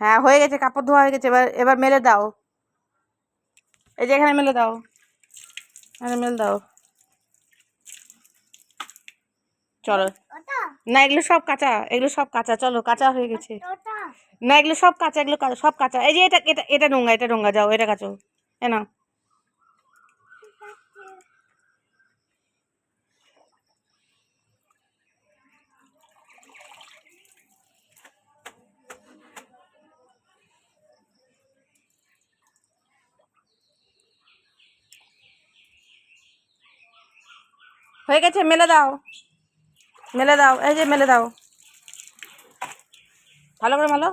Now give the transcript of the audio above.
হ্যাঁ হয়ে গেছে, কাপড় ধোয়া হয়ে গেছে, এবার এবার মেলে দাও। এই যে এখানে মেলে দাও, এখানে মেলে দাও। চলো, না এগুলো সব কাঁচা, এগুলো সব কাঁচা, চলো কাঁচা হয়ে গেছে। না এগুলো সব কাঁচা, এগুলো সব কাঁচা। এই যে এটা এটা এটা নোংরা, এটা নোংরা, যাও এটা কাচো। এ না, হয়ে গেছে, মেলে দাও, মেলে দাও, এই যে মেলে দাও, ভালো করে মেলো।